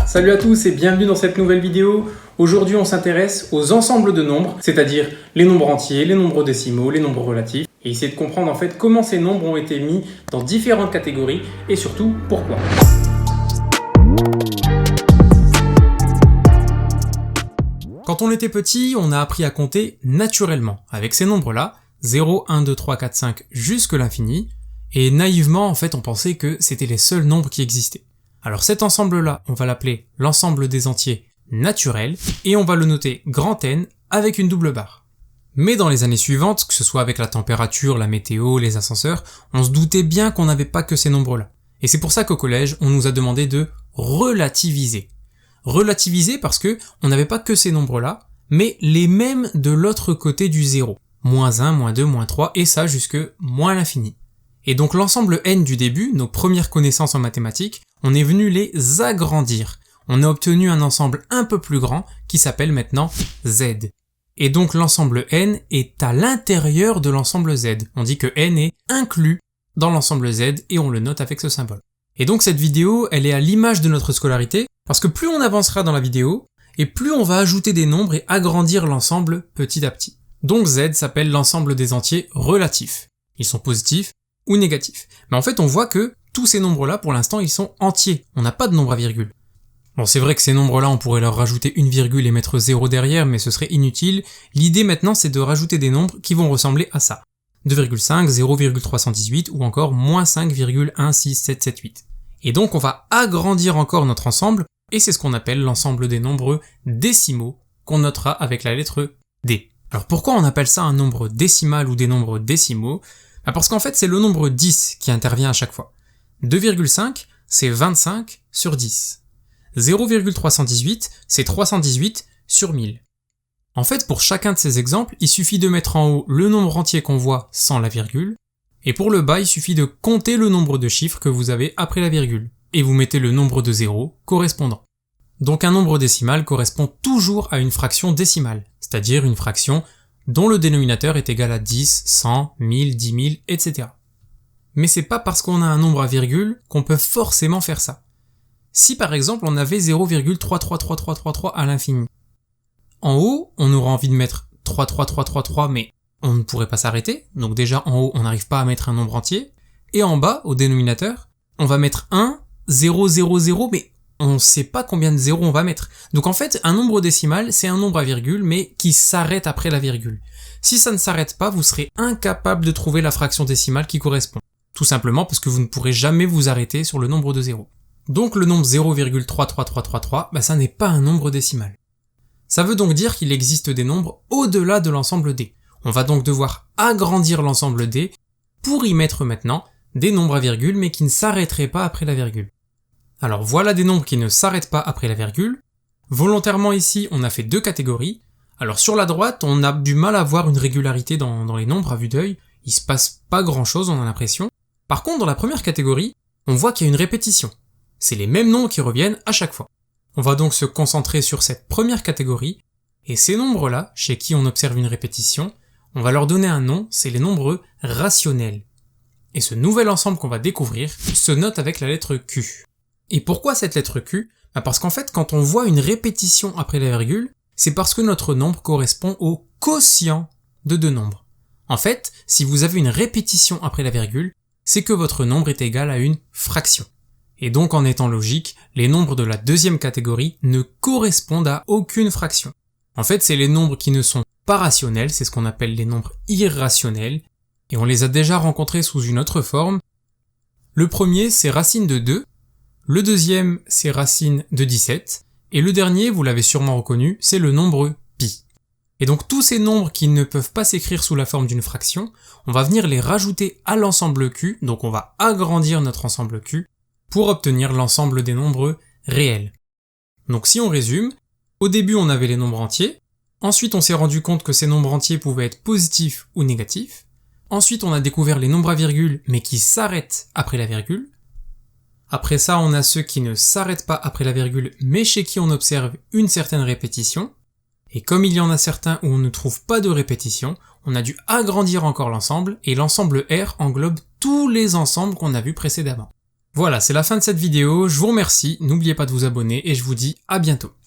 Salut à tous et bienvenue dans cette nouvelle vidéo. Aujourd'hui on s'intéresse aux ensembles de nombres, c'est-à-dire les nombres entiers, les nombres décimaux, les nombres relatifs, et essayer de comprendre en fait comment ces nombres ont été mis dans différentes catégories et surtout pourquoi. Quand on était petit, on a appris à compter naturellement, avec ces nombres-là, 0, 1, 2, 3, 4, 5 jusque l'infini, et naïvement en fait on pensait que c'était les seuls nombres qui existaient. Alors cet ensemble-là, on va l'appeler l'ensemble des entiers naturels, et on va le noter grand N avec une double barre. Mais dans les années suivantes, que ce soit avec la température, la météo, les ascenseurs, on se doutait bien qu'on n'avait pas que ces nombres-là. Et c'est pour ça qu'au collège, on nous a demandé de relativiser. Relativiser parce que on n'avait pas que ces nombres-là, mais les mêmes de l'autre côté du zéro. Moins 1, moins 2, moins 3, et ça jusque moins l'infini. Et donc l'ensemble n du début, nos premières connaissances en mathématiques, on est venu les agrandir. On a obtenu un ensemble un peu plus grand qui s'appelle maintenant Z. Et donc l'ensemble n est à l'intérieur de l'ensemble Z. On dit que n est inclus dans l'ensemble Z et on le note avec ce symbole. Et donc cette vidéo, elle est à l'image de notre scolarité parce que plus on avancera dans la vidéo et plus on va ajouter des nombres et agrandir l'ensemble petit à petit. Donc Z s'appelle l'ensemble des entiers relatifs. Ils sont positifs ou négatifs. Mais en fait, on voit que tous ces nombres-là, pour l'instant, ils sont entiers. On n'a pas de nombre à virgule. Bon, c'est vrai que ces nombres-là, on pourrait leur rajouter une virgule et mettre 0 derrière, mais ce serait inutile. L'idée maintenant, c'est de rajouter des nombres qui vont ressembler à ça. 2,5, 0,318 ou encore moins 5,16778. Et donc, on va agrandir encore notre ensemble, et c'est ce qu'on appelle l'ensemble des nombres décimaux, qu'on notera avec la lettre D. Alors pourquoi on appelle ça un nombre décimal ou des nombres décimaux ? Parce qu'en fait, c'est le nombre 10 qui intervient à chaque fois. 2,5, c'est 25 sur 10. 0,318, c'est 318 sur 1000. En fait, pour chacun de ces exemples, il suffit de mettre en haut le nombre entier qu'on voit sans la virgule, et pour le bas, il suffit de compter le nombre de chiffres que vous avez après la virgule, et vous mettez le nombre de zéros correspondant. Donc un nombre décimal correspond toujours à une fraction décimale, c'est-à-dire une fraction dont le dénominateur est égal à 10, 100, 1000, 10 000, etc. Mais c'est pas parce qu'on a un nombre à virgule qu'on peut forcément faire ça. Si par exemple on avait 0,333333 à l'infini, en haut on aura envie de mettre 33333 mais on ne pourrait pas s'arrêter, donc déjà en haut on n'arrive pas à mettre un nombre entier, et en bas au dénominateur on va mettre 1, 0, 0, 0 mais on ne sait pas combien de zéros on va mettre. Donc en fait, un nombre décimal, c'est un nombre à virgule, mais qui s'arrête après la virgule. Si ça ne s'arrête pas, vous serez incapable de trouver la fraction décimale qui correspond. Tout simplement parce que vous ne pourrez jamais vous arrêter sur le nombre de zéros. Donc le nombre 0,33333, ça n'est pas un nombre décimal. Ça veut donc dire qu'il existe des nombres au-delà de l'ensemble D. On va donc devoir agrandir l'ensemble D pour y mettre maintenant des nombres à virgule, mais qui ne s'arrêteraient pas après la virgule. Alors voilà des nombres qui ne s'arrêtent pas après la virgule. Volontairement ici, on a fait deux catégories. Alors sur la droite, on a du mal à voir une régularité dans les nombres à vue d'œil. Il se passe pas grand chose, on a l'impression. Par contre, dans la première catégorie, on voit qu'il y a une répétition. C'est les mêmes nombres qui reviennent à chaque fois. On va donc se concentrer sur cette première catégorie, et ces nombres-là, chez qui on observe une répétition, on va leur donner un nom, c'est les nombres rationnels. Et ce nouvel ensemble qu'on va découvrir se note avec la lettre Q. Et pourquoi cette lettre Q ? Parce qu'en fait, quand on voit une répétition après la virgule, c'est parce que notre nombre correspond au quotient de deux nombres. En fait, si vous avez une répétition après la virgule, c'est que votre nombre est égal à une fraction. Et donc, en étant logique, les nombres de la deuxième catégorie ne correspondent à aucune fraction. En fait, c'est les nombres qui ne sont pas rationnels, c'est ce qu'on appelle les nombres irrationnels, et on les a déjà rencontrés sous une autre forme. Le premier, c'est racine de 2, le deuxième, c'est racine de 17, et le dernier, vous l'avez sûrement reconnu, c'est le nombre pi. Et donc tous ces nombres qui ne peuvent pas s'écrire sous la forme d'une fraction, on va venir les rajouter à l'ensemble Q, donc on va agrandir notre ensemble Q, pour obtenir l'ensemble des nombres réels. Donc si on résume, au début on avait les nombres entiers, ensuite on s'est rendu compte que ces nombres entiers pouvaient être positifs ou négatifs, ensuite on a découvert les nombres à virgule mais qui s'arrêtent après la virgule, après ça, on a ceux qui ne s'arrêtent pas après la virgule, mais chez qui on observe une certaine répétition. Et comme il y en a certains où on ne trouve pas de répétition, on a dû agrandir encore l'ensemble, et l'ensemble R englobe tous les ensembles qu'on a vus précédemment. Voilà, c'est la fin de cette vidéo, je vous remercie, n'oubliez pas de vous abonner et je vous dis à bientôt.